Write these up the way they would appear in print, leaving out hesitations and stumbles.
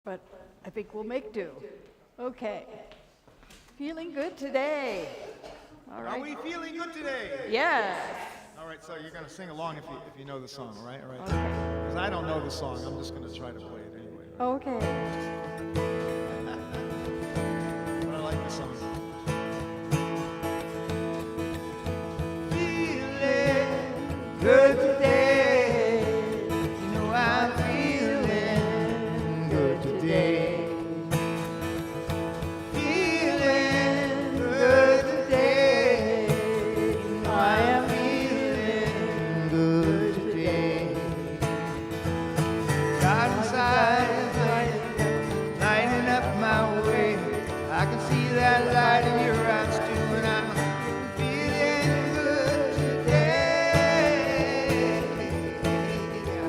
but I think we'll make do. Okay. Feeling good today. All right. Are we feeling good today? Yes. All right, so you're going to sing along if you know the song, all right? All right. Okay. Because I don't know the song. I'm just going to try to play it anyway. Okay. But I like the song. Feeling good today. You know I'm feeling good today. Feeling good today. You know I am feeling good today. God inside is lighting up my way. I can see that light in your eyes too, and I'm feeling good today.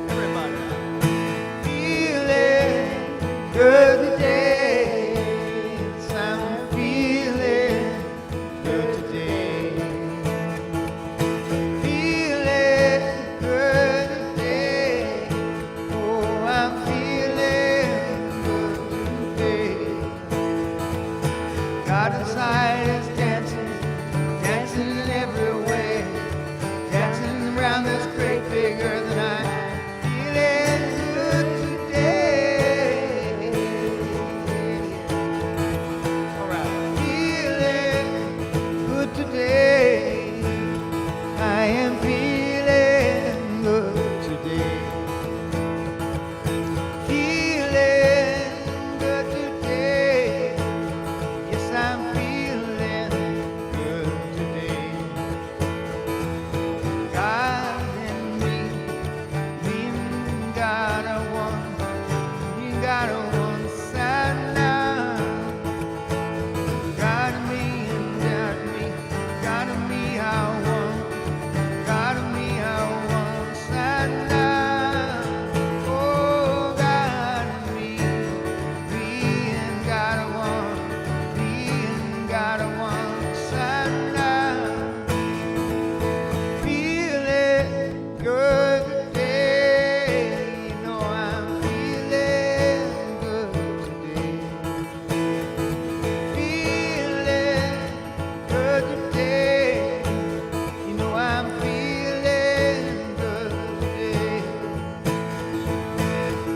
Everybody, feeling good today. Yes, I'm feeling good today. Feeling good today. Oh, I'm feeling good today. God inside is dancing, dancing in every way, dancing around this great big earth, and I'm feeling good today. All right, feeling good today. I am feeling good today. Feeling good today. Yes, I'm feeling good today. God and me and God are one. Me and God are one side now. God and me and God and me are one. God and me are one side now. Oh, God and me and God are one. Me and God are one side now. Feeling good today. You know I'm feeling good today. Feeling good today. You know I'm feeling good today.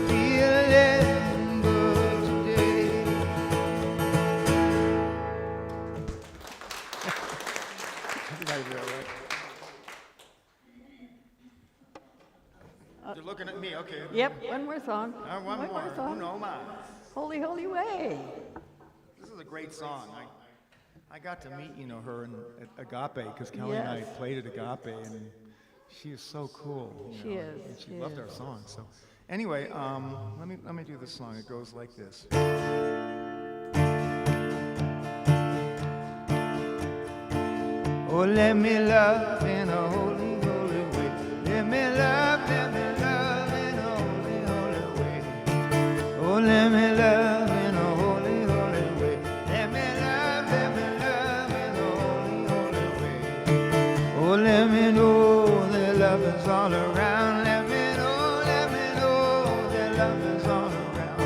Feeling good today. You guys are all right. You're looking at me, okay. Yep, one more song. One more. song. No, my. Holy, holy way. This is a great song. I got to meet, her at Agape, because Kelly and I Yes. played at Agape, and she is so cool. She is, And she she loved our is. song. So, anyway, let me do this song. It goes like this. Oh, let me love in a holy, holy way. Let me love in a holy, holy way. Oh, let me love in a holy, holy way. Let me love in a holy, holy way. Oh, let me know that love is all around. Let me know that love is all around.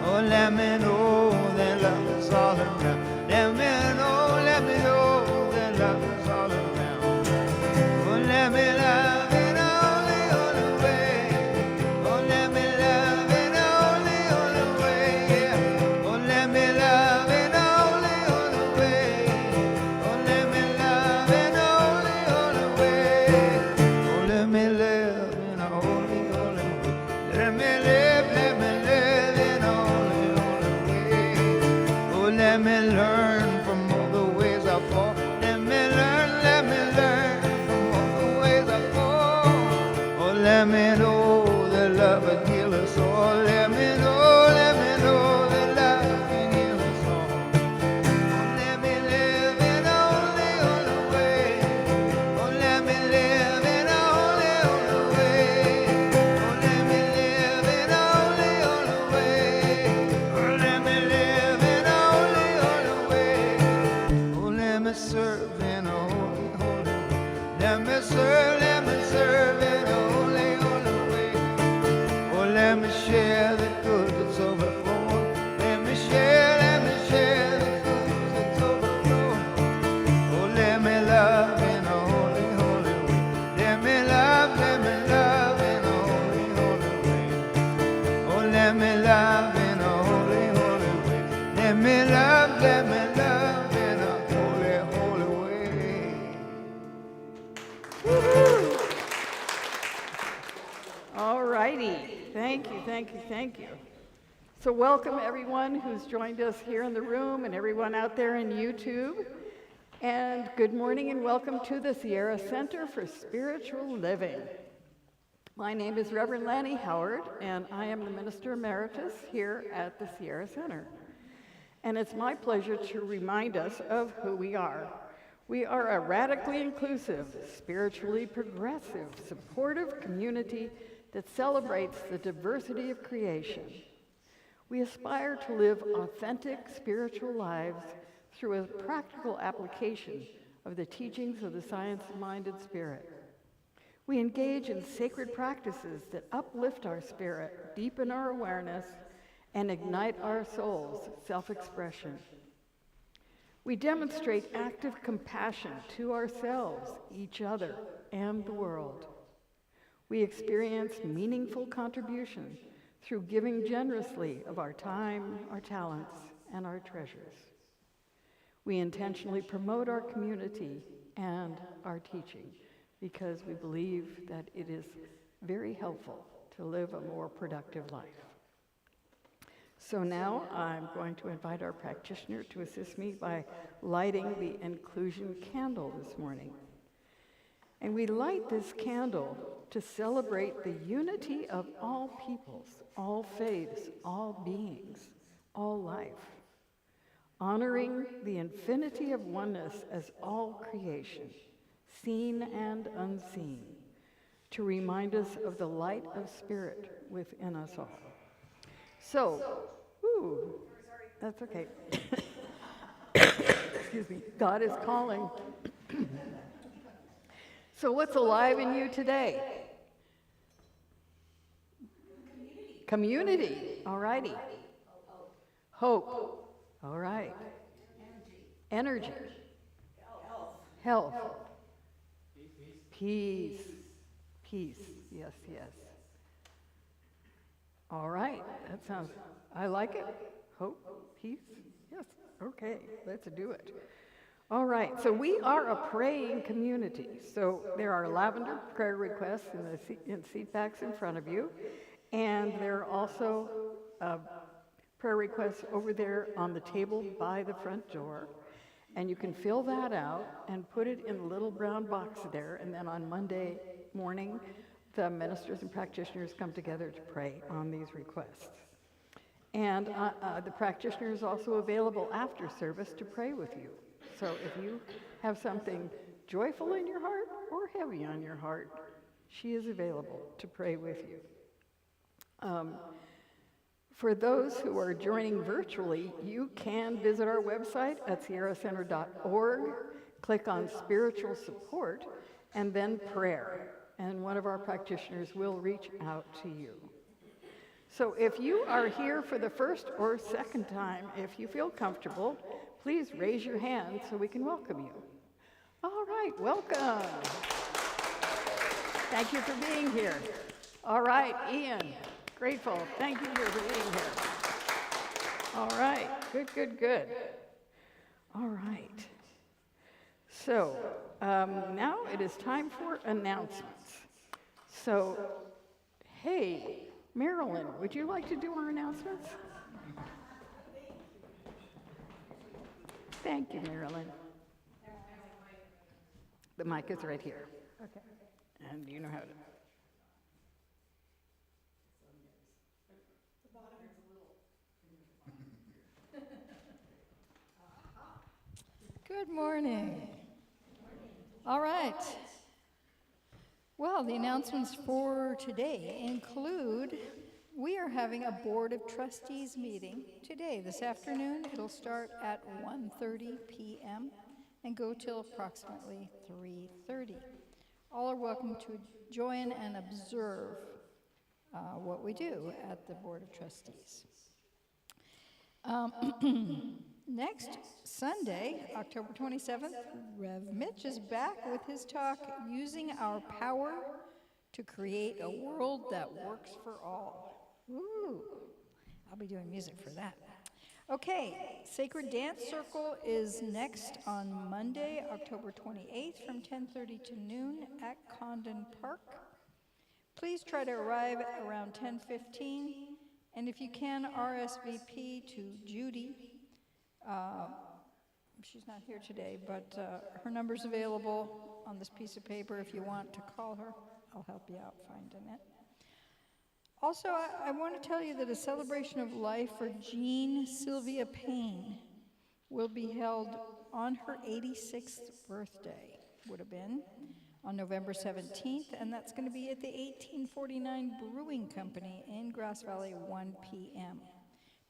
Oh, let me know that love is all around. Let me know that love is all around. Oh, let me love in a holy, holy way. Oh, let me love in a holy, holy way. Yeah. Oh, let me love in a holy, holy way. Oh, let me love in a holy, holy way. Oh, let me live in a holy, holy way. Let me live in a holy, holy way. Oh, let me learn from all the ways I fall. Let me learn from all the ways I fall. Oh, let me know that love will heal us all. Let me know that love can heal us all. Oh, let me live in a holy, holy way. Oh, let me live in a holy, holy way. Oh, let me live in a holy, holy way. Oh, let me live in a holy, holy way. Oh, let me serve in a holy, holy way. Let me serve in a holy, holy way. Oh, let me share the good that's overflowing. righty. Thank you, thank you, thank you. So welcome everyone who's joined us here in the room and everyone out there in YouTube. And good morning and welcome to the Sierra Center for Spiritual Living. My name is Reverend Lani Howard, and I am the Minister Emeritus here at the Sierra Center. And it's my pleasure to remind us of who we are. We are a radically inclusive, spiritually progressive, supportive community that celebrates the diversity of creation. We aspire to live authentic spiritual lives through a practical application of the teachings of the science-minded spirit. We engage in sacred practices that uplift our spirit, deepen our awareness, and ignite our soul's self-expression. We demonstrate active compassion to ourselves, each other, and the world. We experience meaningful contribution through giving generously of our time, our talents, and our treasures. We intentionally promote our community and our teaching because we believe that it is very helpful to live a more productive life. So now I'm going to invite our practitioner to assist me by lighting the inclusion candle this morning. And we light this candle to celebrate the unity of all peoples, all faiths, all beings, all life, honoring the infinity of oneness as all creation, seen and unseen, to remind us of the light of spirit within us all. So, that's okay. Excuse me, God is calling. So what's alive in you today? Community. All righty. Hope. All right. Energy. Health. Peace. Peace. Yes, yes. All right. That sounds, I like it. Hope, peace. Yes. Okay. Let's do it. All right. So we are a praying community. So there are lavender prayer requests in seat backs in front of you. And there are also prayer requests over there on the table by the front door. And you can fill that out and put it in the little brown box there. And then on Monday morning, the ministers and practitioners come together to pray on these requests. And the practitioner is also available after service to pray with you. So if you have something joyful in your heart or heavy on your heart, she is available to pray with you. For those who are joining virtually, you can visit our website at sierracenter.org, click on Spiritual Support, and then Prayer. And one of our practitioners will reach out to you. So if you are here for the first or second time, if you feel comfortable, please raise your hand so we can welcome you. All right, welcome. Thank you for being here. All right, Ian, grateful. Thank you for being here. All right, good, good, good. All right. So now it is time for announcements. So, hey, Marilyn, would you like to do our announcements? Thank you, Marilyn. The mic is right here. Okay. And you know how to. Good morning. All right. Well, the announcements for today include we are having a Board of Trustees meeting today, this afternoon. It'll start at 1:30 p.m. and go till approximately 3:30. All are welcome to join and observe what we do at the Board of Trustees. Next Sunday, October 27th, Rev Mitch is back with his talk, Using Our Power to Create a World That Works for All. Woo! I'll be doing music for that. Okay, Sacred Dance Circle is next on Monday, October 28th from 10:30 to noon at Condon Park. Please try to arrive at around 10:15, and if you can, RSVP to Judy. She's not here today, but her number's available on this piece of paper if you want to call her. I'll help you out finding it. Also, I want to tell you that a celebration of life for Jean Sylvia Payne will be held on her 86th birthday, would have been, on November 17th, and that's going to be at the 1849 Brewing Company in Grass Valley, 1 p.m.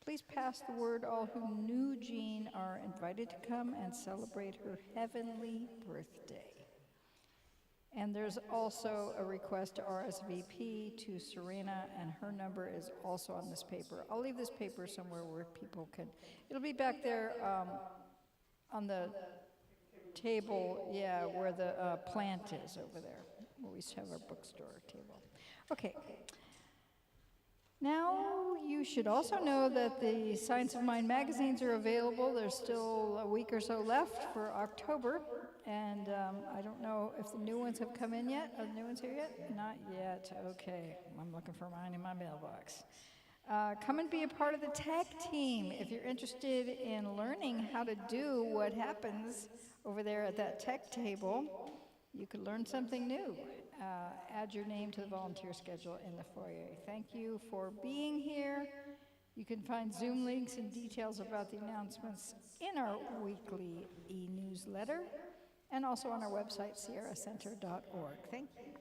Please pass the word. All who knew Jean are invited to come and celebrate her heavenly birthday. And there's also a request to RSVP to Serena, and her number is also on this paper. I'll leave this paper somewhere where people can, it'll be back there on the table, yeah, where the plant is over there, where we used to have our bookstore table. Okay. Now, you should also know that the Science of Mind magazines are available. There's still a week or so left for October, and I don't know if the new ones have come in yet. Are the new ones here yet? Not yet. Okay, I'm looking for mine in my mailbox. Come and be a part of the tech team if you're interested in learning how to do what happens over there at that tech table. You could learn something new. Add your name to the volunteer schedule in the foyer. Thank you for being here. You can find Zoom links and details about the announcements in our weekly e-newsletter and also on our website, sierracenter.org. Thank you.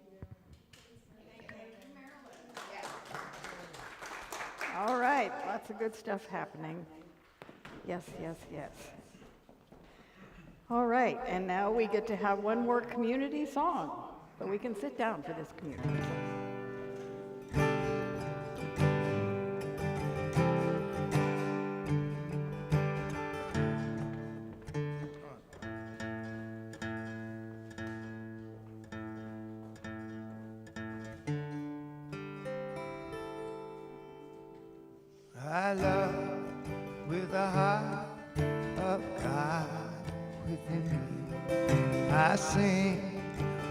All right, lots of good stuff happening. Yes, yes, yes. All right, and now we get to have one more community song, so we can sit down for this community song. I love with the heart of God within me. I sing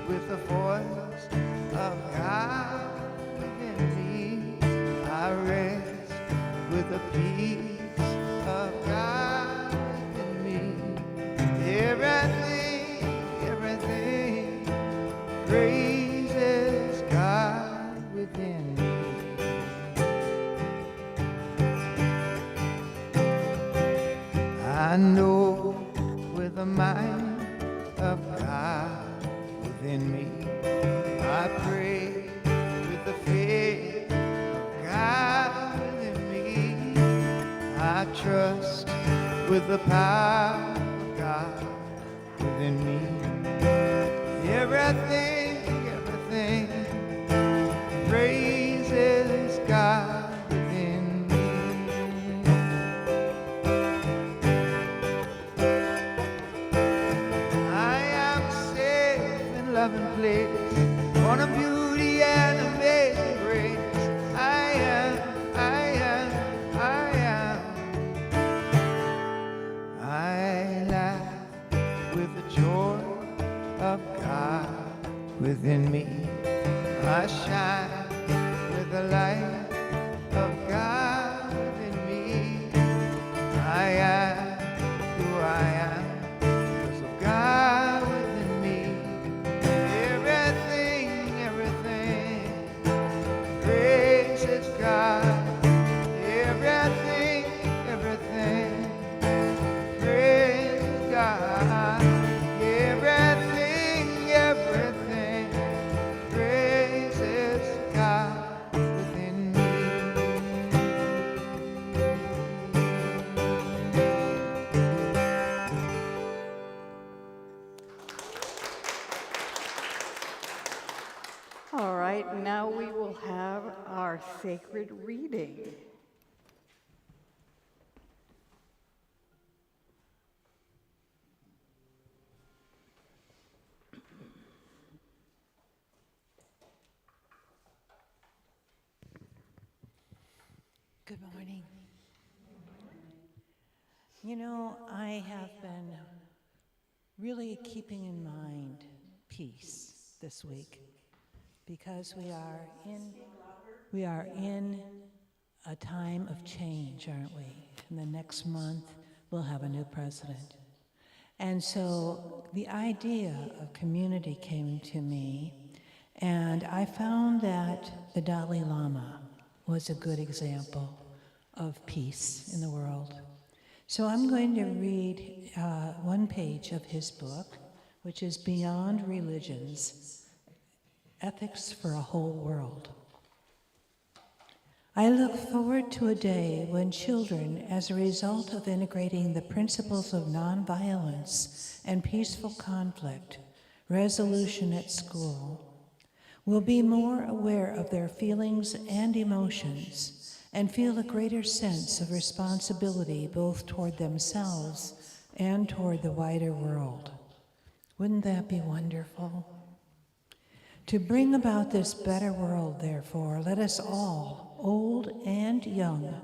with the voice of God within me. I rest with the peace of God within me. Everything praises God within me. I know with the mind of God within me. I pray with the faith of God within me. I trust with the power of God within me. Everything praises God within me. I am safe in loving place, on a beauty and amazing grace. I laugh with the joy of God within me. I shine with the light of God within me. I am who I am because of God within me. Everything praises God. Everything praises God. Everything praises God within me. All right, now we will have our sacred reading. Good morning. You know, I have been really keeping in mind peace this week. because we are in a time of change, aren't we? In the next month, we'll have a new president. And so the idea of community came to me, and I found that the Dalai Lama was a good example of peace in the world. So I'm going to read one page of his book, which is Beyond Religions, Ethics for a Whole World. I look forward to a day when children, as a result of integrating the principles of nonviolence and peaceful conflict resolution at school, will be more aware of their feelings and emotions and feel a greater sense of responsibility both toward themselves and toward the wider world. Wouldn't that be wonderful? To bring about this better world, therefore, let us all, old and young,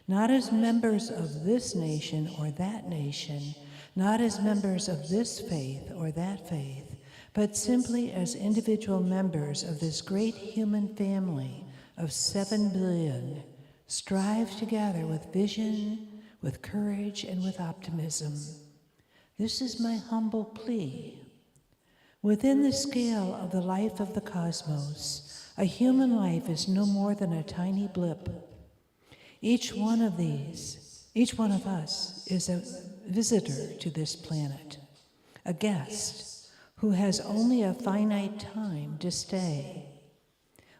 not as members of this nation or that nation, not as members of this faith or that faith, but simply as individual members of this great human family of 7 billion, strive together with vision, with courage, and with optimism. This is my humble plea. Within the scale of the life of the cosmos, a human life is no more than a tiny blip. Each one of us is a visitor to this planet, a guest who has only a finite time to stay.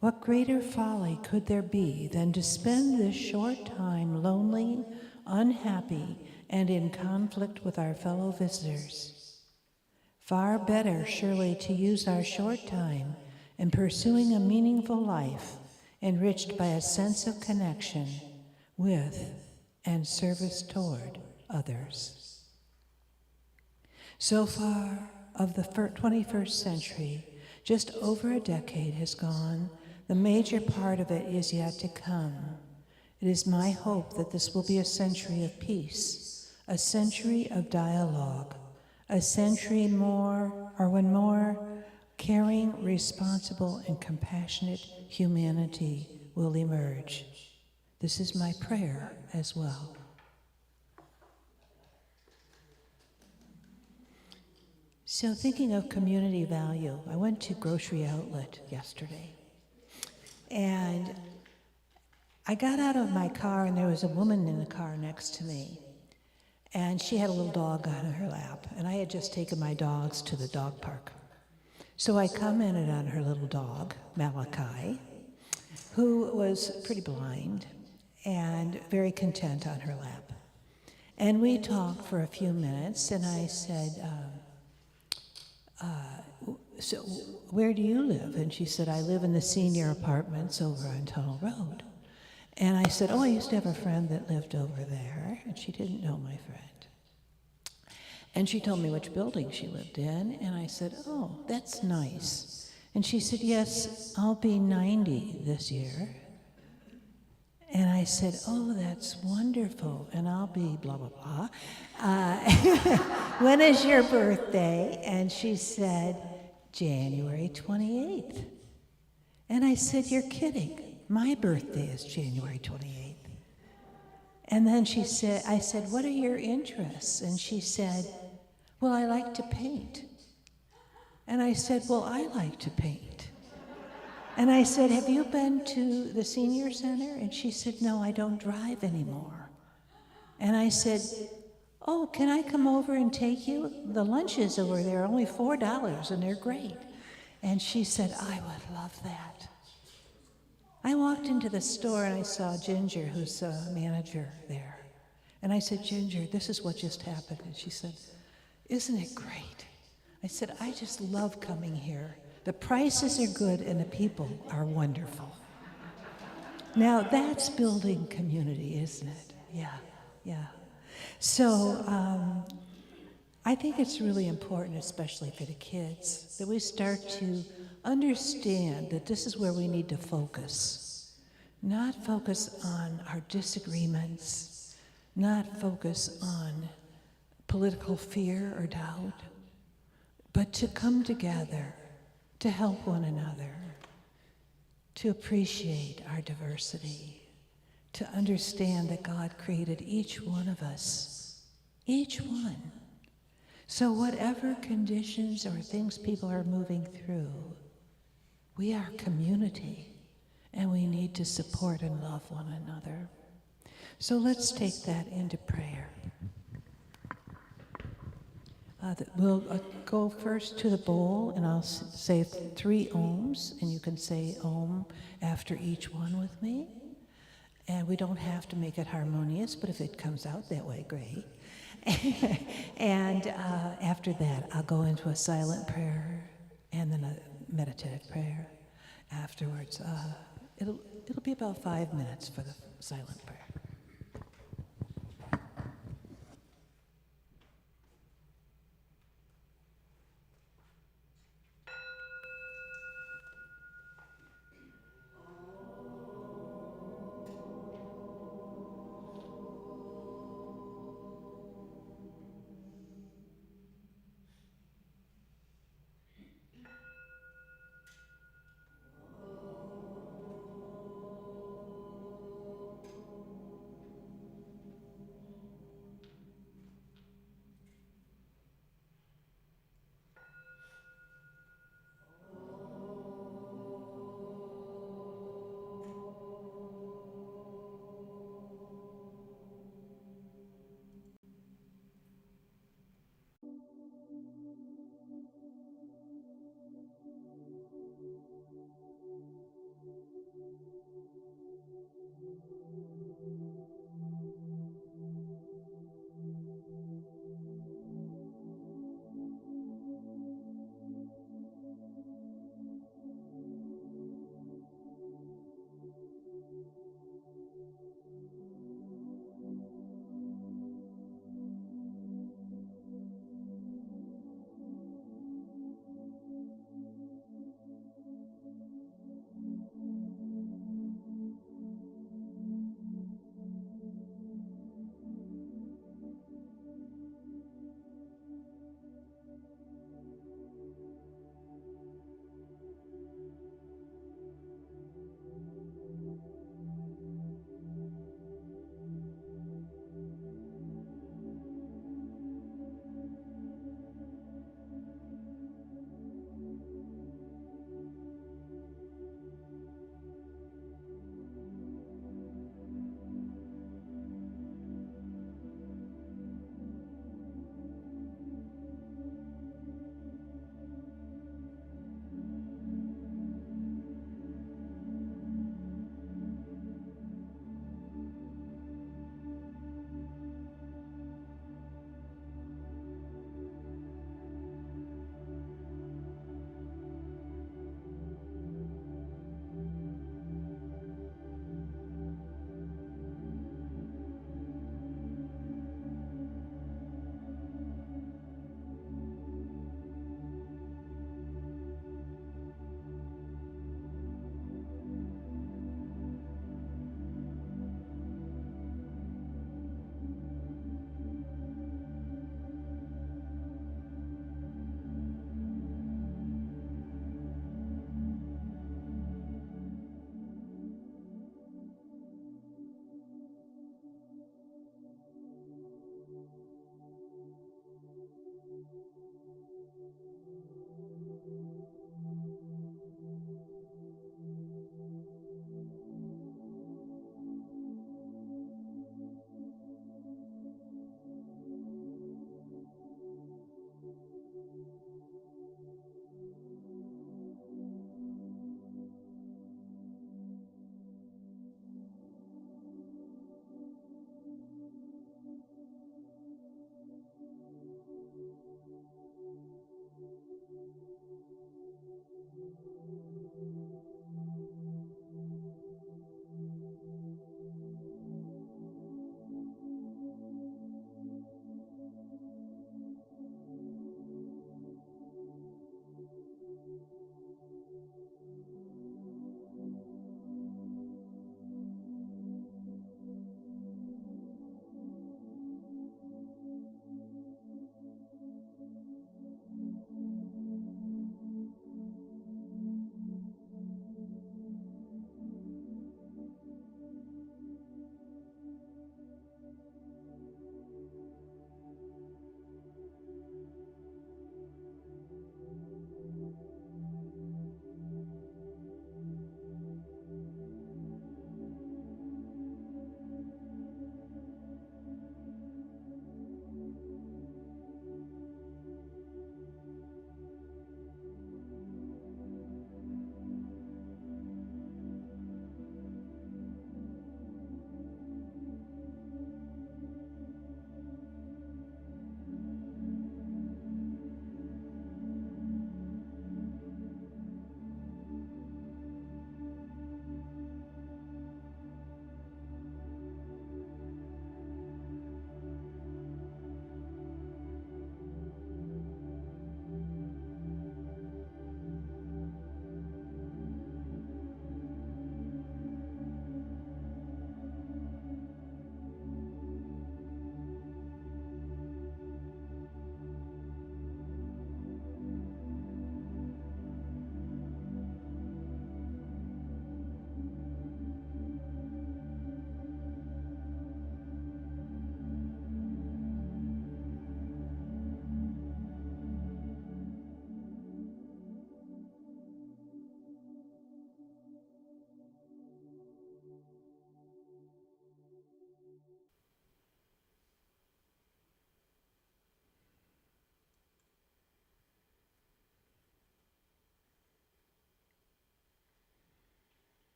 What greater folly could there be than to spend this short time lonely, unhappy, and in conflict with our fellow visitors? Far better, surely, to use our short time in pursuing a meaningful life enriched by a sense of connection with and service toward others. So far of the 21st century, just over a decade has gone. The major part of it is yet to come. It is my hope that this will be a century of peace, a century of dialogue, a century when more caring, responsible, and compassionate humanity will emerge. This is my prayer as well. So thinking of community value, I went to Grocery Outlet yesterday, and I got out of my car, and there was a woman in the car next to me. And she had a little dog on her lap, and I had just taken my dogs to the dog park. So I commented on her little dog, Malachi, who was pretty blind and very content on her lap. And we talked for a few minutes, and I said, so where do you live? And she said, I live in the senior apartments over on Tunnel Road. And I said, I used to have a friend that lived over there, and she didn't know my friend. And she told me which building she lived in, and I said, that's nice. And she said, yes, I'll be 90 this year. And I said, that's wonderful, and I'll be blah, blah, blah. When is your birthday? And she said, January 28th. And I said, you're kidding. My birthday is January 28th. And then I said, what are your interests? And she said, well, I like to paint. And I said, well, I like to paint. And I said, have you been to the senior center? And she said, no, I don't drive anymore. And I said, can I come over and take you? The lunches over there are only $4, and they're great. And she said, I would love that. I walked into the store and I saw Ginger, who's a manager there. And I said, Ginger, this is what just happened. And she said, isn't it great? I said, I just love coming here. The prices are good and the people are wonderful. Now that's building community, isn't it? Yeah. So I think it's really important, especially for the kids, that we start to understand that this is where we need to focus. Not focus on our disagreements, not focus on political fear or doubt, but to come together to help one another, to appreciate our diversity, to understand that God created each one of us, each one. So whatever conditions or things people are moving through, we are community, and we need to support and love one another. So let's take that into prayer. We'll go first to the bowl, and I'll say 3 ohms, and you can say ohm after each one with me. And we don't have to make it harmonious, but if it comes out that way, great. And after that, I'll go into a silent prayer and then a meditative prayer afterwards. It'll be about 5 minutes for the silent prayer.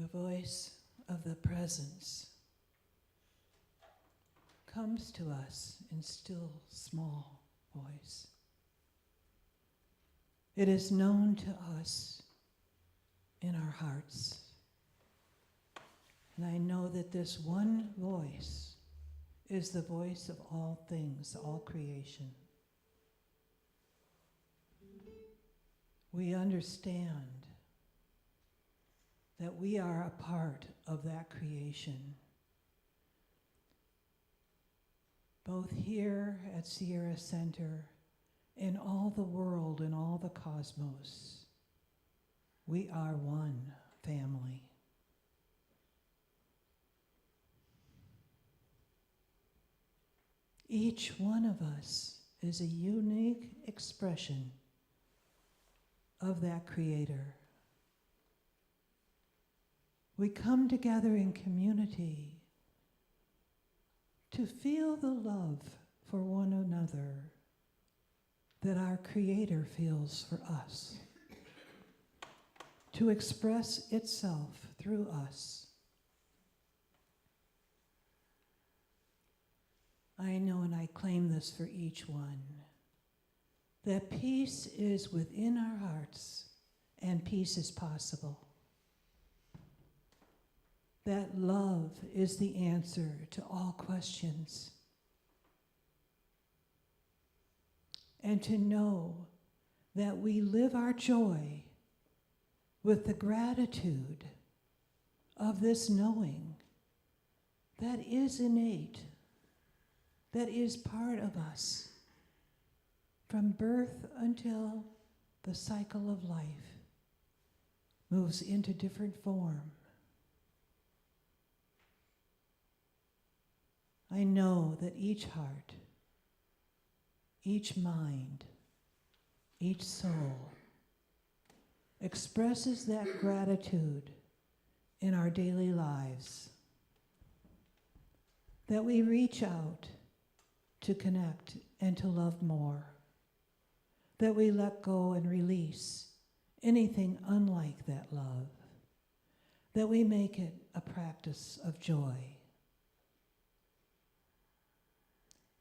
The voice of the presence comes to us in still, small voice. It is known to us in our hearts. And I know that this one voice is the voice of all things, all creation. We understand that we are a part of that creation, both here at Sierra Center, in all the world, in all the cosmos. We are one family. Each one of us is a unique expression of that Creator. We come together in community to feel the love for one another that our Creator feels for us, to express itself through us. I know, and I claim this for each one, that peace is within our hearts and peace is possible. That love is the answer to all questions. And to know that we live our joy with the gratitude of this knowing that is innate, that is part of us from birth until the cycle of life moves into different form. I know that each heart, each mind, each soul expresses that gratitude in our daily lives, that we reach out to connect and to love more, that we let go and release anything unlike that love, that we make it a practice of joy.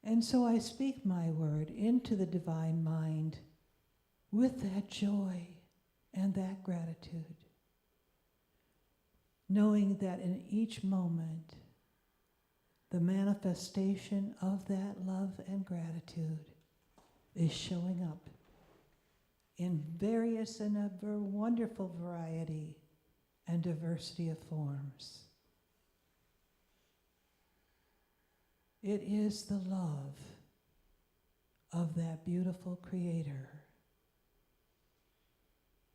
And so I speak my word into the divine mind with that joy and that gratitude, knowing that in each moment, the manifestation of that love and gratitude is showing up in various and ever wonderful variety and diversity of forms. It is the love of that beautiful Creator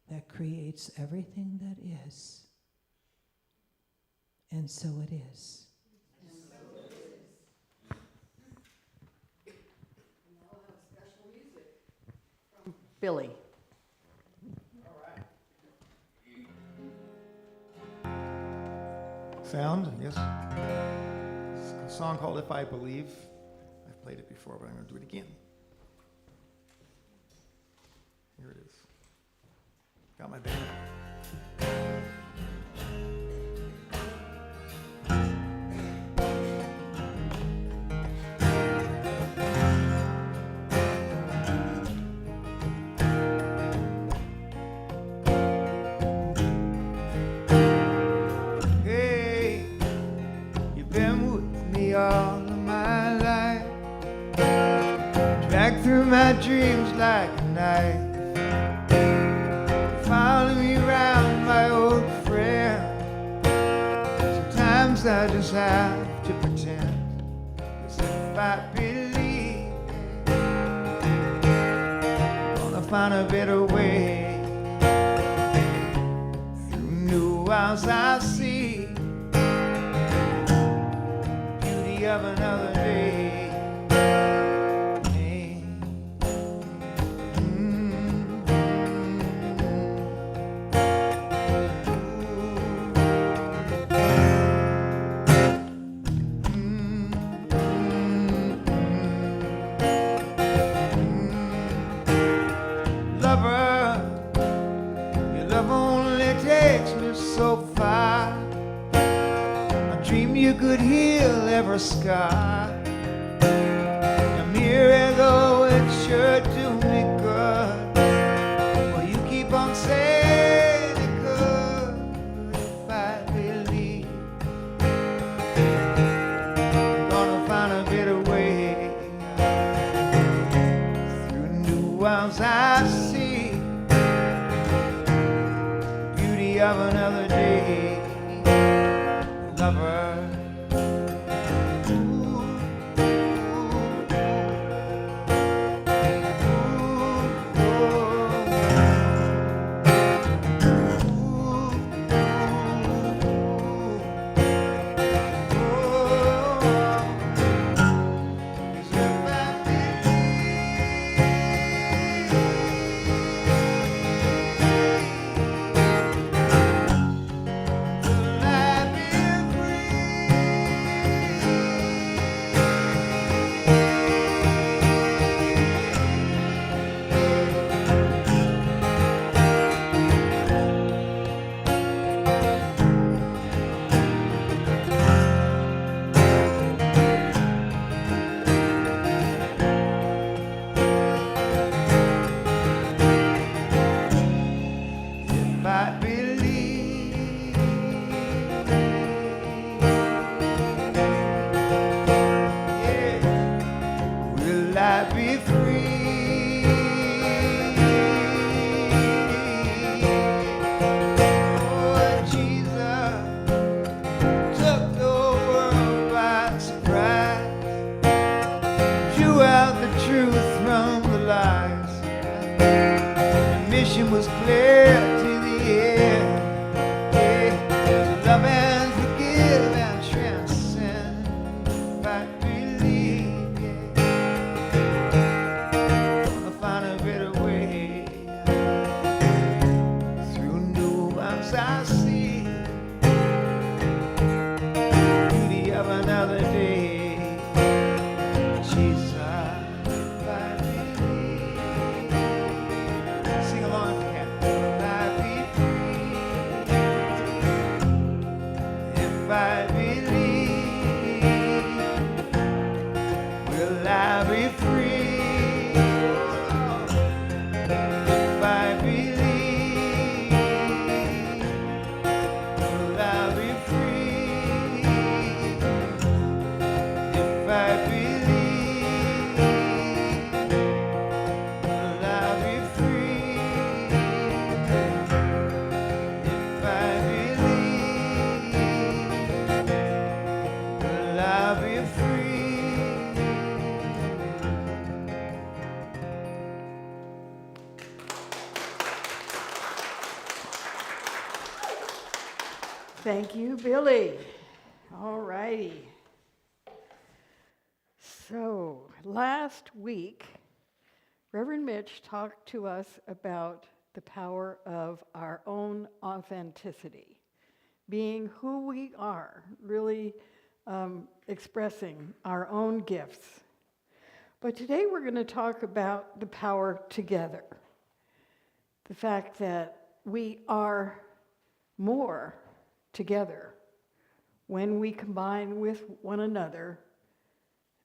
that creates everything that is. And so it is. And so it is. And now we'll have special music from Billy. Sound, yes. It's a song called If I Believe. I've played it before, but I'm going to do it again. Here it is. Got my band. Hey, you've been with me all of my life, dragged through my dreams like a knife. Follow me around, my old friend. Sometimes I just have to pretend as if I believe. Gonna find a better way through new eyes I see. Beauty of another day. Lover, your love only takes me so far. you could heal every scar. A miracle, it sure do me good. Well, you keep on saying it could. If I believe, I'm gonna find a better way. Through new arms I see the beauty of another day. Lover. Was clear to the end. Yeah. To love and forgive and transcend. If I believe, yeah, I'll find a better way. Through new arms I see the beauty of another day. Jesus. Thank you, Billy. All righty. So, last week, Reverend Mitch talked to us about the power of our own authenticity, being who we are, really expressing our own gifts. But today we're going to talk about the power together, the fact that we are more together. When we combine with one another,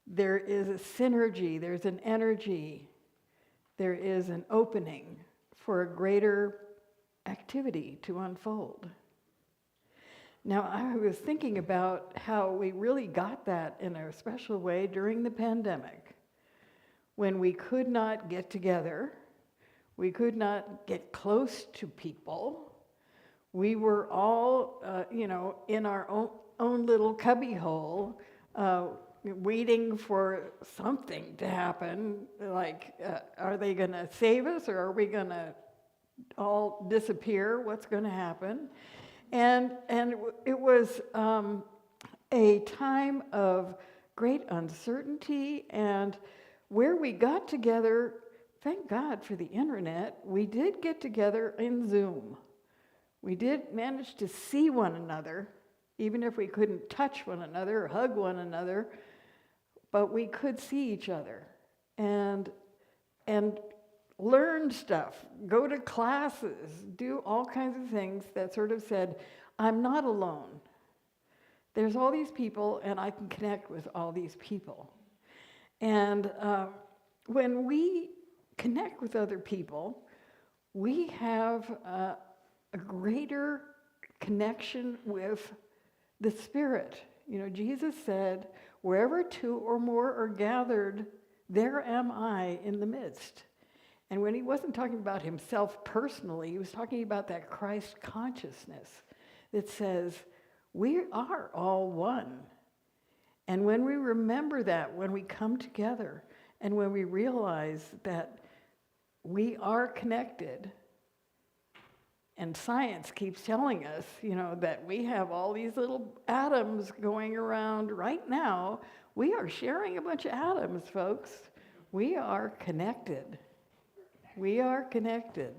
there is a synergy, there's an energy, there is an opening for a greater activity to unfold. Now, I was thinking about how we really got that in a special way during the pandemic, when we could not get together, we could not get close to people. We were all, in our own little cubbyhole, waiting for something to happen. Like, are they going to save us, or are we going to all disappear? What's going to happen? And it was a time of great uncertainty, and where we got together, thank God for the internet, we did get together in Zoom. We did manage to see one another, even if we couldn't touch one another or hug one another, but we could see each other and learn stuff, go to classes, do all kinds of things that sort of said, I'm not alone. There's all these people, and I can connect with all these people. And when we connect with other people, we have a greater connection with the Spirit. You know, Jesus said, wherever two or more are gathered, there am I in the midst. And when he wasn't talking about himself personally, he was talking about that Christ consciousness that says, we are all one. And when we remember that, when we come together, and when we realize that we are connected, and science keeps telling us, you know, that we have all these little atoms going around right now. We are sharing a bunch of atoms, folks. We are connected. We are connected.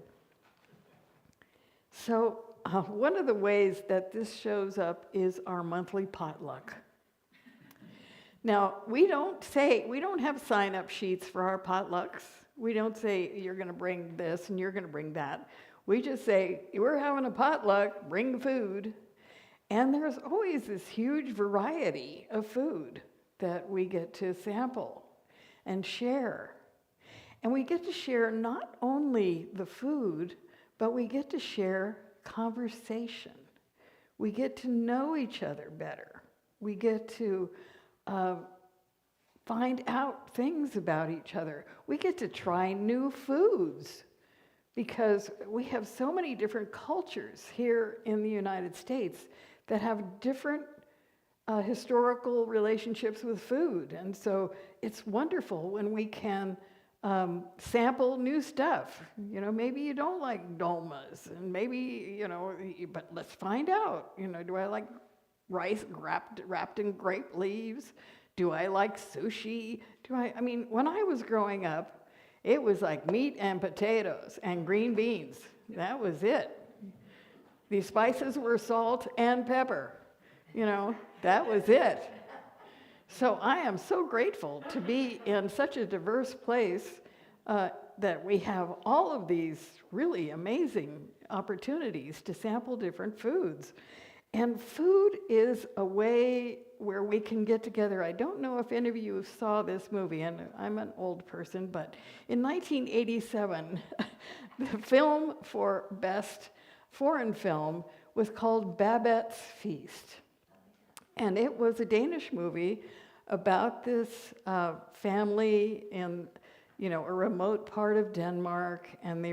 So one of the ways that this shows up is our monthly potluck. Now, we don't have sign-up sheets for our potlucks. We don't say, you're going to bring this and you're going to bring that. We just say, we're having a potluck, bring food. And there's always this huge variety of food that we get to sample and share. And we get to share not only the food, but we get to share conversation. We get to know each other better. We get to find out things about each other. We get to try new foods because we have so many different cultures here in the United States that have different historical relationships with food. And so it's wonderful when we can sample new stuff. You know, maybe you don't like dolmas, and maybe, you know, but let's find out. You know, do I like rice wrapped in grape leaves? Do I like sushi? I mean, when I was growing up, it was like meat and potatoes and green beans. That was it. The spices were salt and pepper. You know, that was it. So I am so grateful to be in such a diverse place that we have all of these really amazing opportunities to sample different foods. And food is a way where we can get together. I don't know if any of you saw this movie, and I'm an old person, but in 1987, the film for Best Foreign Film was called Babette's Feast. And it was a Danish movie about this family in, you know, a remote part of Denmark, and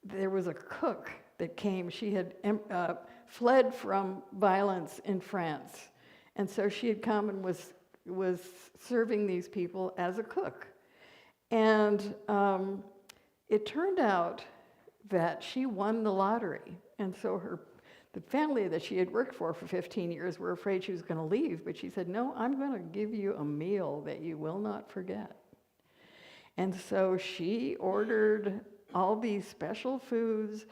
there was a cook that came. She had fled from violence in France, and so she had come and was serving these people as a cook. And it turned out that she won the lottery, and so the family that she had worked for 15 years were afraid she was going to leave, but she said, no, I'm going to give you a meal that you will not forget. And so she ordered all these special foods,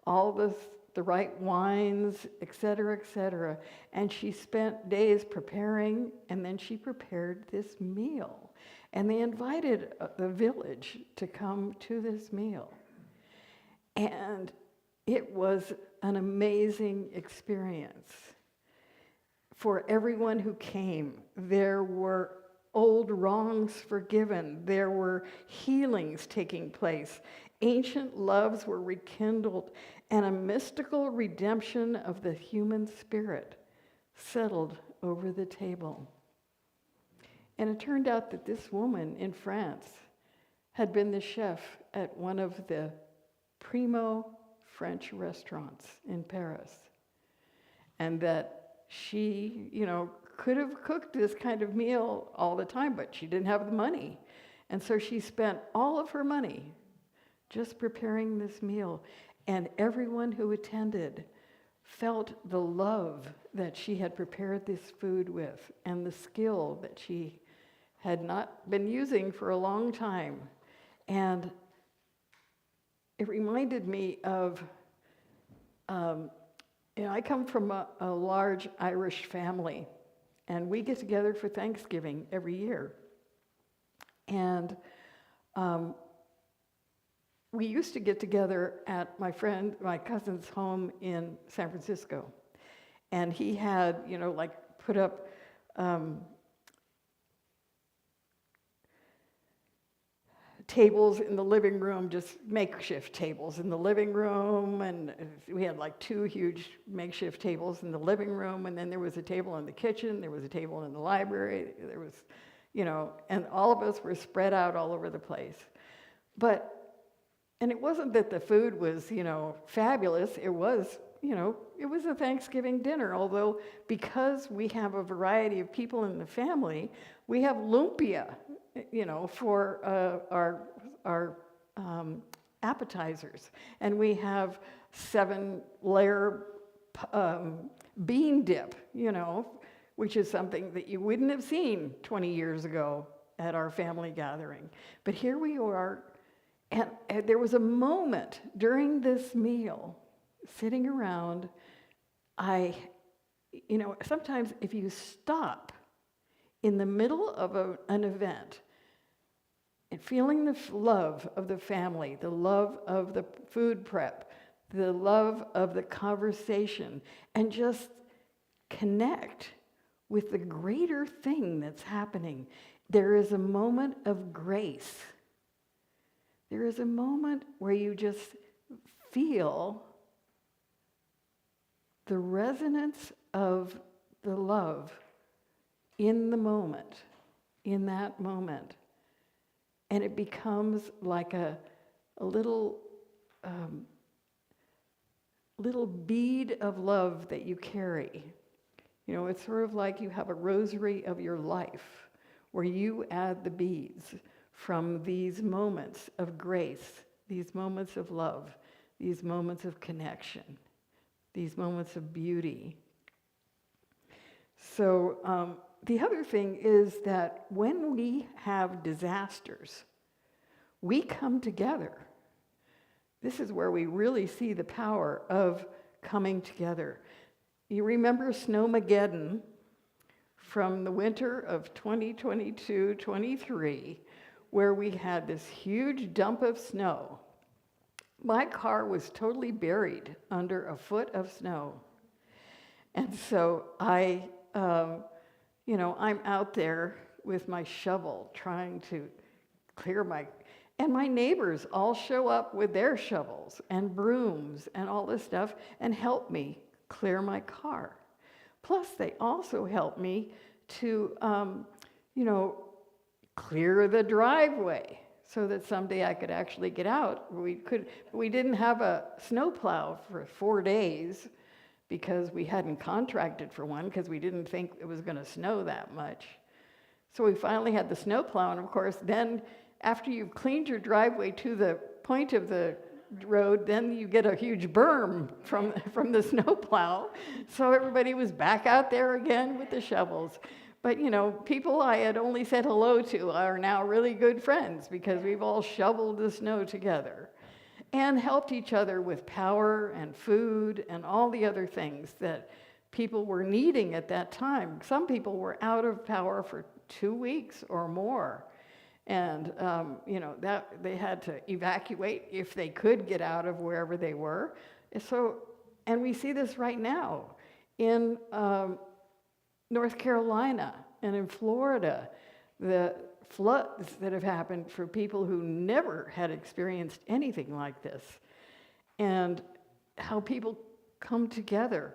all the right wines, et cetera, and she spent days preparing, and then she prepared this meal. And they invited the village to come to this meal. And it was an amazing experience for everyone who came. There were old wrongs forgiven. There were healings taking place. Ancient loves were rekindled, and a mystical redemption of the human spirit settled over the table. And it turned out that this woman in France had been the chef at one of the primo French restaurants in Paris, and that she, you know, could have cooked this kind of meal all the time, but she didn't have the money. And so she spent all of her money just preparing this meal. And everyone who attended felt the love that she had prepared this food with and the skill that she had not been using for a long time. And it reminded me of, you know, I come from a large Irish family, and we get together for Thanksgiving every year. And we used to get together at my cousin's home in San Francisco. And he had, you know, like put up tables in the living room, just makeshift tables in the living room, and we had like 2 huge makeshift tables in the living room, and then there was a table in the kitchen, there was a table in the library, there was, and all of us were spread out all over the place. And it wasn't that the food was, fabulous, it was a Thanksgiving dinner, although because we have a variety of people in the family, we have lumpia, for our appetizers. And we have 7-layer bean dip, which is something that you wouldn't have seen 20 years ago at our family gathering. But here we are, and there was a moment during this meal, sitting around, sometimes if you stop in the middle of an event and feeling the love of the family, the love of the food prep, the love of the conversation, and just connect with the greater thing that's happening, there is a moment of grace. There is a moment where you just feel the resonance of the love in the moment, in that moment. And it becomes like a little bead of love that you carry. It's sort of like you have a rosary of your life where you add the beads from these moments of grace, these moments of love, these moments of connection, these moments of beauty. So the other thing is that when we have disasters, we come together. This is where we really see the power of coming together. You remember Snowmageddon from the winter of 2022-23, where we had this huge dump of snow. My car was totally buried under a foot of snow. And so I'm out there with my shovel trying to clear and my neighbors all show up with their shovels and brooms and all this stuff and help me clear my car. Plus, they also help me to, clear the driveway so that someday I could actually get out. We didn't have a snowplow for 4 days because we hadn't contracted for one because we didn't think it was going to snow that much. So we finally had the snowplow, and of course, then after you've cleaned your driveway to the point of the road, then you get a huge berm from the snowplow. So everybody was back out there again with the shovels. But people I had only said hello to are now really good friends because we've all shoveled the snow together and helped each other with power and food and all the other things that people were needing at that time. Some people were out of power for 2 weeks or more. And, that they had to evacuate if they could get out of wherever they were. And we see this right now in North Carolina and in Florida, the floods that have happened for people who never had experienced anything like this, and how people come together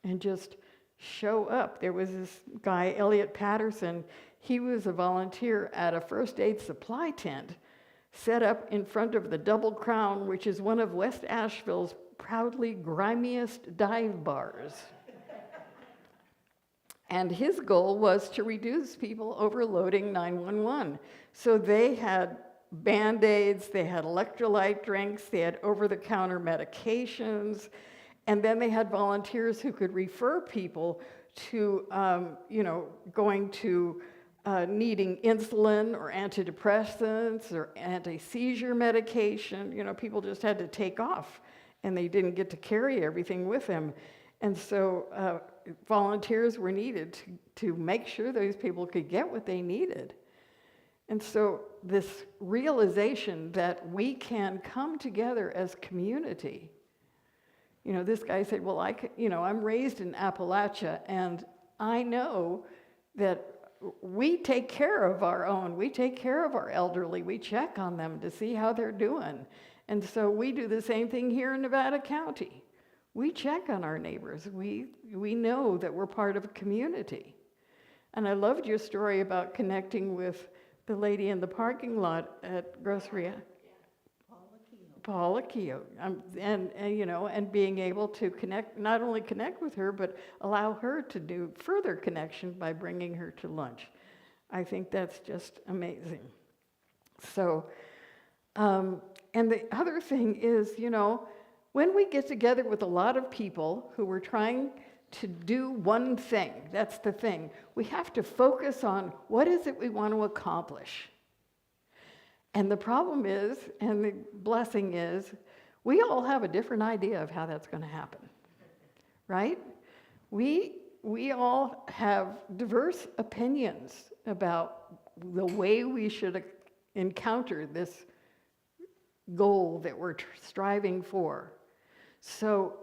and just show up. There was this guy, Elliot Patterson. He was a volunteer at a first aid supply tent set up in front of the Double Crown, which is one of West Asheville's proudly grimiest dive bars. And his goal was to reduce people overloading 911. So they had Band-Aids, they had electrolyte drinks, they had over-the-counter medications, and then they had volunteers who could refer people to, going to needing insulin or antidepressants or anti-seizure medication. People just had to take off, and they didn't get to carry everything with them. And so volunteers were needed to make sure those people could get what they needed. And so this realization that we can come together as community. This guy said, well, I'm raised in Appalachia, and I know that we take care of our own. We take care of our elderly. We check on them to see how they're doing. And so we do the same thing here in Nevada County. We check on our neighbors. We know that we're part of a community. And I loved your story about connecting with the lady in the parking lot at Grocery. Paula Keogh, and you know, and being able to connect, not only connect with her, but allow her to do further connection by bringing her to lunch. I think that's just amazing. So, and the other thing is, you know, when we get together with a lot of people who are trying to do one thing, that's the thing, we have to focus on what is it we want to accomplish. And the problem is, and the blessing is, we all have a different idea of how that's going to happen, right? We all have diverse opinions about the way we should encounter this goal that we're striving for. So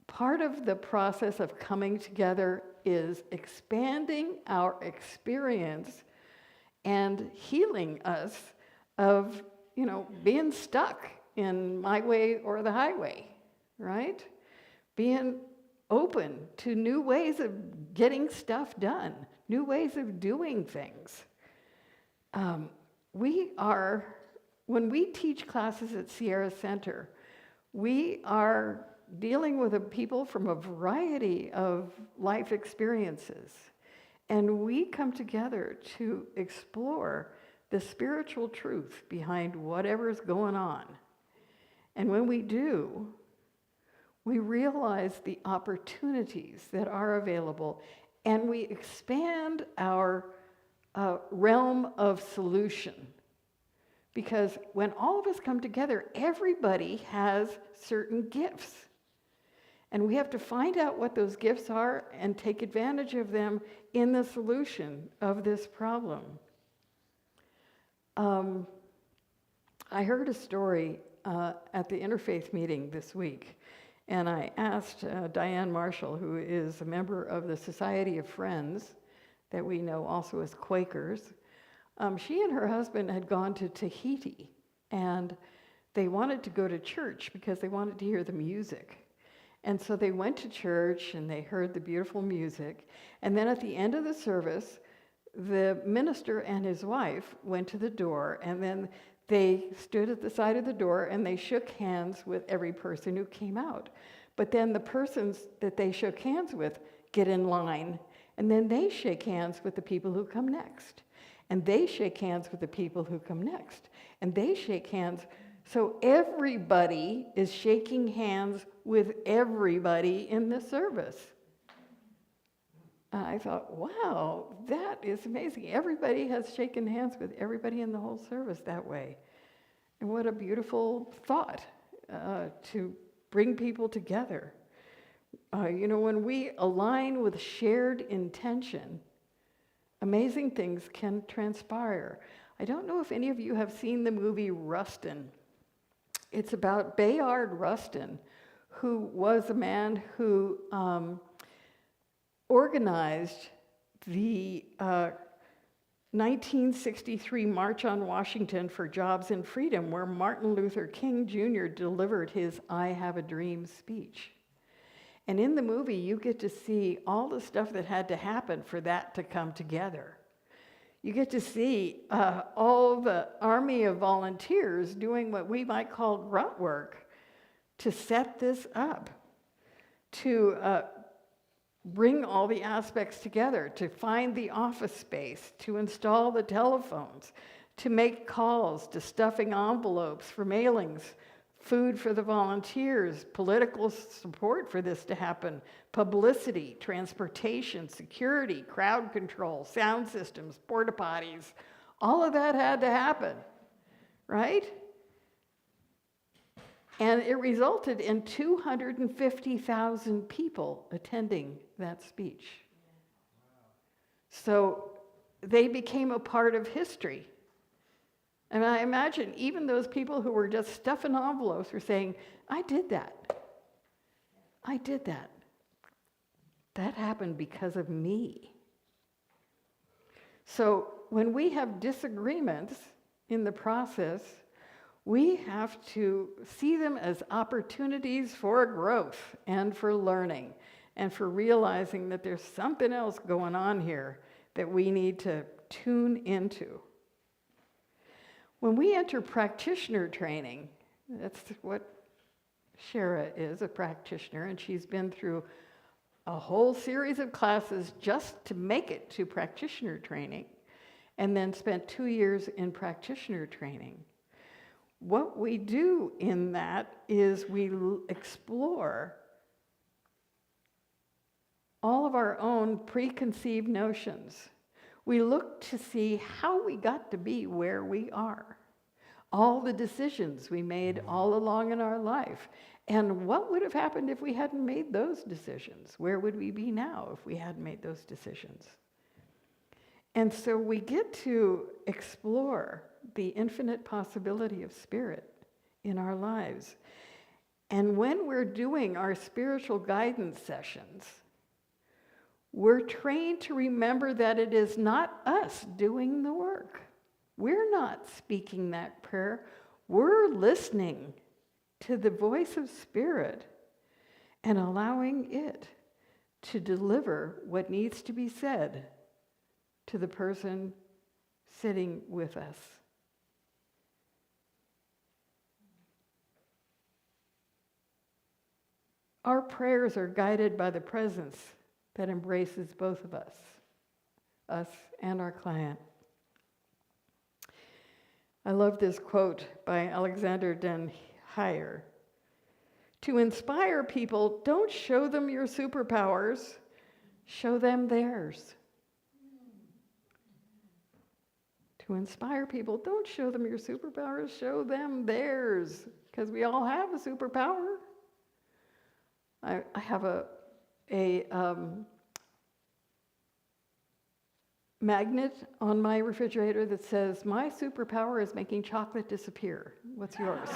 part of the process of coming together is expanding our experience and healing us of, you know, being stuck in my way or the highway, right? Being open to new ways of getting stuff done, new ways of doing things. When we teach classes at Sierra Center, we are dealing with people from a variety of life experiences. And we come together to explore the spiritual truth behind whatever's going on. And when we do, we realize the opportunities that are available, and we expand our realm of solution. Because when all of us come together, everybody has certain gifts. And we have to find out what those gifts are and take advantage of them in the solution of this problem. I heard a story at the interfaith meeting this week, and I asked Diane Marshall, who is a member of the Society of Friends, that we know also as Quakers. She and her husband had gone to Tahiti, and they wanted to go to church because they wanted to hear the music. And so they went to church and they heard the beautiful music. And then at the end of the service, the minister and his wife went to the door, and then they stood at the side of the door and they shook hands with every person who came out. But then the persons that they shook hands with get in line, and then they shake hands with the people who come next. And they shake hands with the people who come next. And they shake hands. So everybody is shaking hands with everybody in the service. I thought, wow, that is amazing. Everybody has shaken hands with everybody in the whole service that way. And what a beautiful thought to bring people together. You know, when we align with shared intention, amazing things can transpire. I don't know if any of you have seen the movie Rustin. It's about Bayard Rustin, who was a man who organized the 1963 March on Washington for Jobs and Freedom, where Martin Luther King Jr. delivered his I Have a Dream speech. And in the movie, you get to see all the stuff that had to happen for that to come together. You get to see all the army of volunteers doing what we might call grunt work to set this up, to bring all the aspects together, to find the office space, to install the telephones, to make calls, to stuffing envelopes for mailings, food for the volunteers, political support for this to happen, publicity, transportation, security, crowd control, sound systems, porta potties. All of that had to happen, right? And it resulted in 250,000 people attending that speech. So they became a part of history. And I imagine even those people who were just stuffing envelopes were saying, I did that. I did that. that happened because of me. So when we have disagreements in the process, we have to see them as opportunities for growth and for learning and for realizing that there's something else going on here that we need to tune into. When we enter practitioner training, that's what Shara is, a practitioner, and she's been through a whole series of classes just to make it to practitioner training, and then spent 2 years in practitioner training. What we do in that is we explore all of our own preconceived notions. We look to see how we got to be where we are, all the decisions we made all along in our life, and what would have happened if we hadn't made those decisions? Where would we be now if we hadn't made those decisions? And so we get to explore the infinite possibility of spirit in our lives. And when we're doing our spiritual guidance sessions, we're trained to remember that it is not us doing the work. We're not speaking that prayer. We're listening to the voice of spirit and allowing it to deliver what needs to be said to the person sitting with us. Our prayers are guided by the presence that embraces both of us and our client. I love this quote by Alexander Den Heyer. To inspire people, don't show them your superpowers, show them theirs. To inspire people, don't show them your superpowers, show them theirs, because we all have a superpower. I have a magnet on my refrigerator that says, my superpower is making chocolate disappear. What's yours?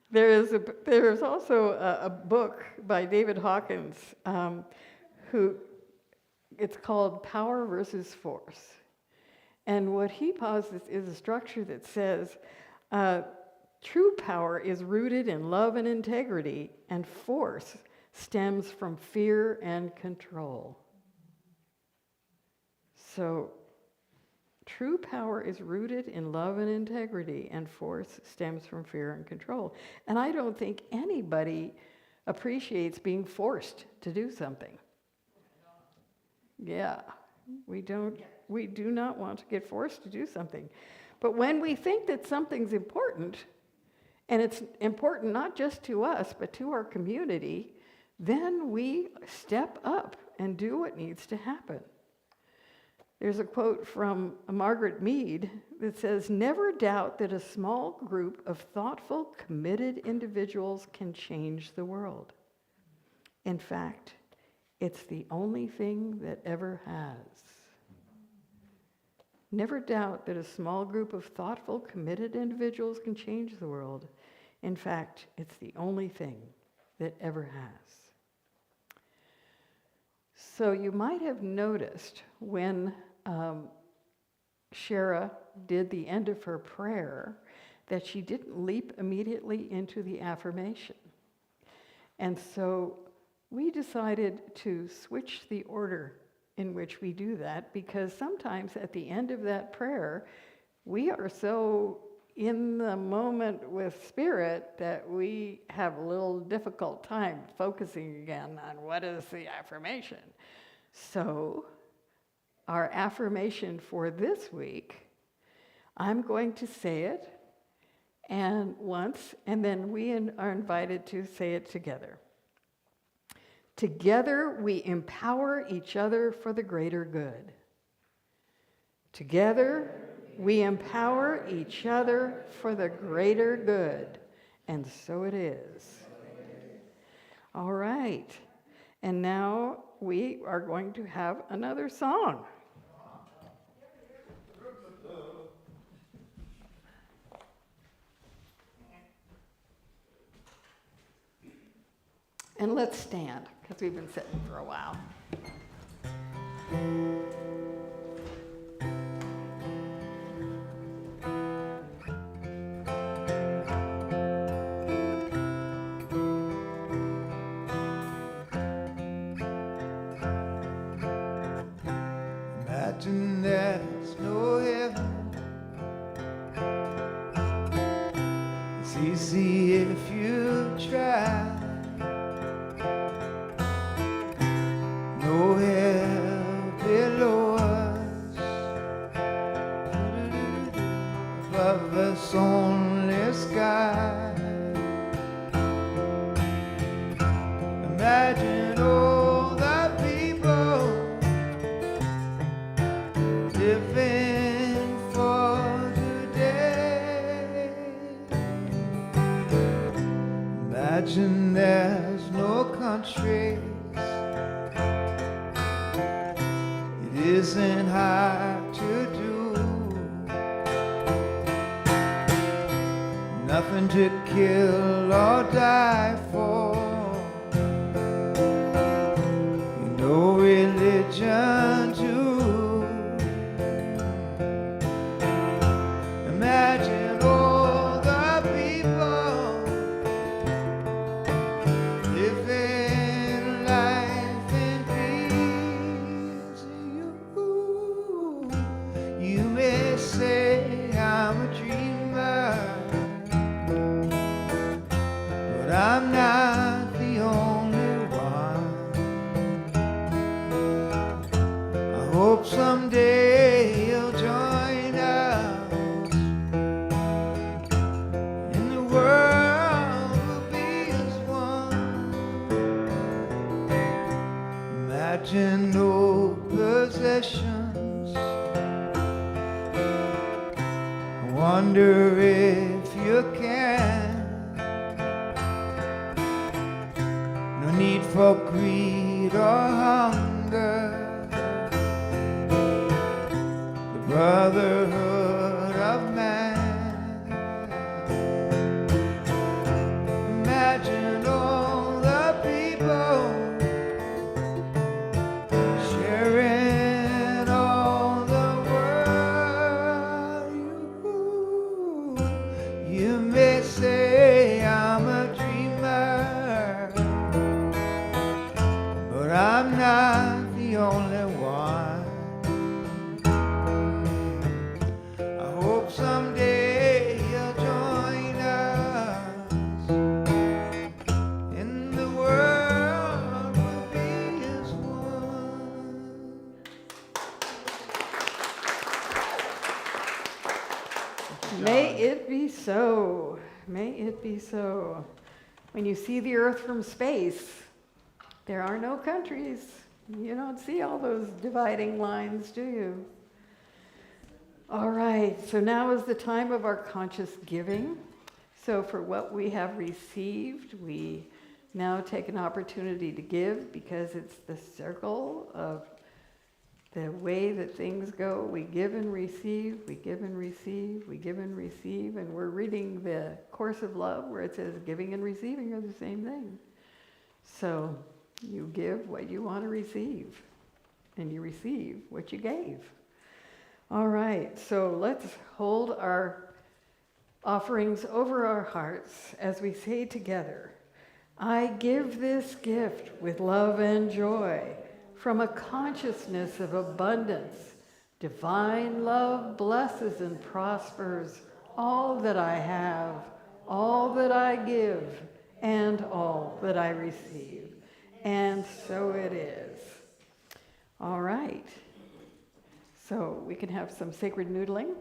There's also a book by David Hawkins, it's called Power versus Force. And what he posits is a structure that says, true power is rooted in love and integrity, and force stems from fear and control. So, true power is rooted in love and integrity, and force stems from fear and control. And I don't think anybody appreciates being forced to do something. Yeah, we do not want to get forced to do something. But when we think that something's important, and it's important not just to us, but to our community, then we step up and do what needs to happen. There's a quote from Margaret Mead that says, never doubt that a small group of thoughtful, committed individuals can change the world. In fact, it's the only thing that ever has. Never doubt that a small group of thoughtful, committed individuals can change the world. In fact, it's the only thing that ever has. So you might have noticed when Shara did the end of her prayer that she didn't leap immediately into the affirmation. And so we decided to switch the order in which we do that, because sometimes at the end of that prayer, we are so in the moment with spirit that we have a little difficult time focusing again on what is the affirmation. So our affirmation for this week, I'm going to say it once, and then we are invited to say it together. Together we empower each other for the greater good. Together we empower each other for the greater good. And so it is. All right. And now we are going to have another song. And let's stand, because we've been sitting for a while. Imagine there's no heaven. It's easy if you try. No hell below us, above us only sky. Imagine all the people living for today. Imagine there's no countries. It isn't hard to do. Nothing to kill or die for. No religion too. Imagine all the people living life in peace. You may say I'm a dreamer, but I'm not the only one. I hope someday you'll join us, and the world will be as one. Imagine no possessions. I wonder if you can. No need for greed or hunger. The brotherhood of man. Imagine all the people sharing all the world. You may say I'm a dreamer, but I'm not the only one. I hope someday you'll join us, and the world will be as one. May it be so. May it be so. When you see the earth from space, there are no countries. You don't see all those dividing lines, do you? All right, so now is the time of our conscious giving. So for what we have received, we now take an opportunity to give, because it's the circle of the way that things go. We give and receive, we give and receive, we give and receive, and we're reading the Course of Love where it says giving and receiving are the same thing. So you give what you want to receive, and you receive what you gave. All right, so let's hold our offerings over our hearts as we say together, I give this gift with love and joy from a consciousness of abundance. Divine love blesses and prospers all that I have, all that I give, and all that I receive. And so it is. All right. So we can have some sacred noodling.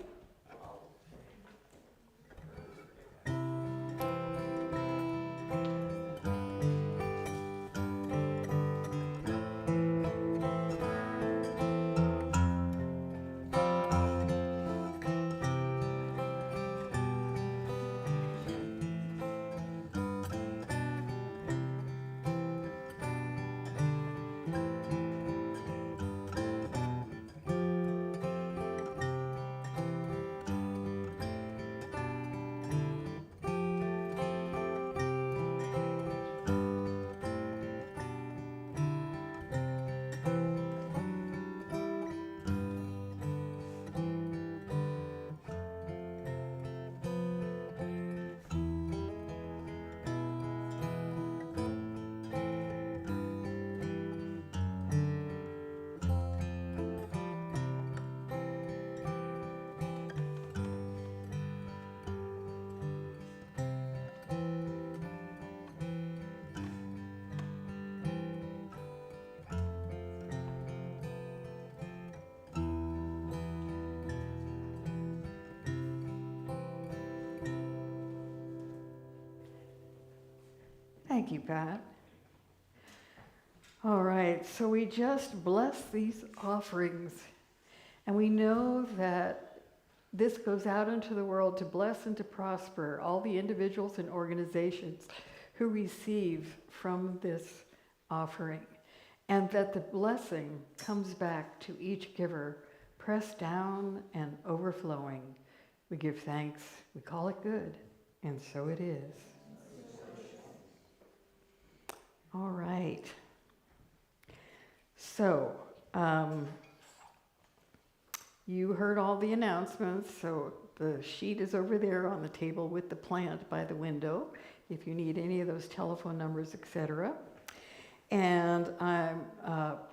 Thank you, Pat. All right, so we just bless these offerings, and we know that this goes out into the world to bless and to prosper all the individuals and organizations who receive from this offering, and that the blessing comes back to each giver, pressed down and overflowing. We give thanks, we call it good, and so it is. All right. So, you heard all the announcements, so the sheet is over there on the table with the plant by the window, if you need any of those telephone numbers, etc. And I'm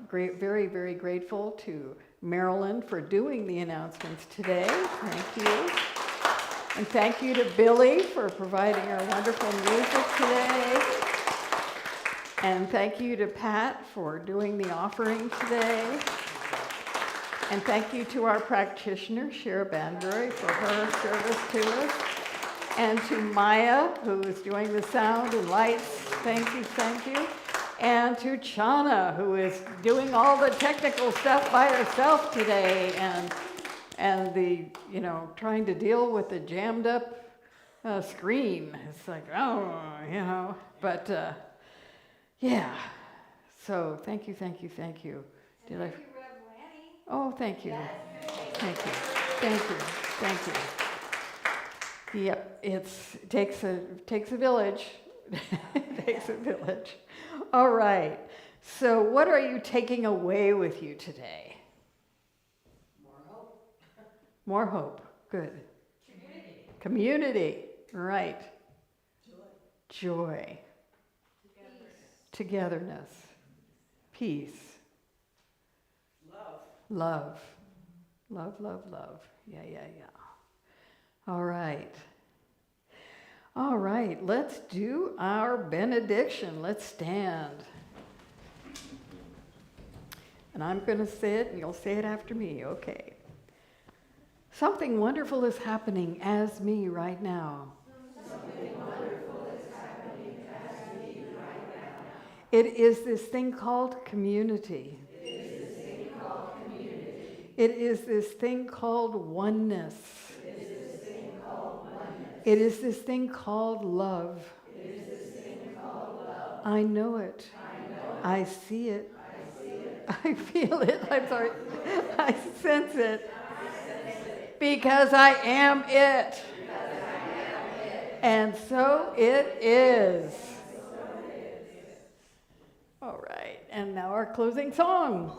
very, very grateful to Marilyn for doing the announcements today. Thank you. And thank you to Billy for providing our wonderful music today. And thank you to Pat for doing the offering today. And thank you to our practitioner, Shira Banbury, for her service to us. And to Maya, who is doing the sound and lights. Thank you, thank you. And to Chana, who is doing all the technical stuff by herself today, and the, trying to deal with the jammed up screen. It's like, but yeah. So thank you. Did I? Rev Lani. Oh, thank you. Yes. Thank you. Yep, it takes a village. It takes a village. All right. So what are you taking away with you today? More hope. Good. Community. Right. Joy. Togetherness. Peace. Love. Yeah. All right, let's do our benediction. Let's stand. And I'm going to say it, and you'll say it after me, okay. Something wonderful is happening as me right now. It is this thing called community. It is this thing called oneness. It is this thing called love. I know it. I see it. I feel it. I'm sorry. I sense it. Because I am it. And so it is. All right. And now our closing song.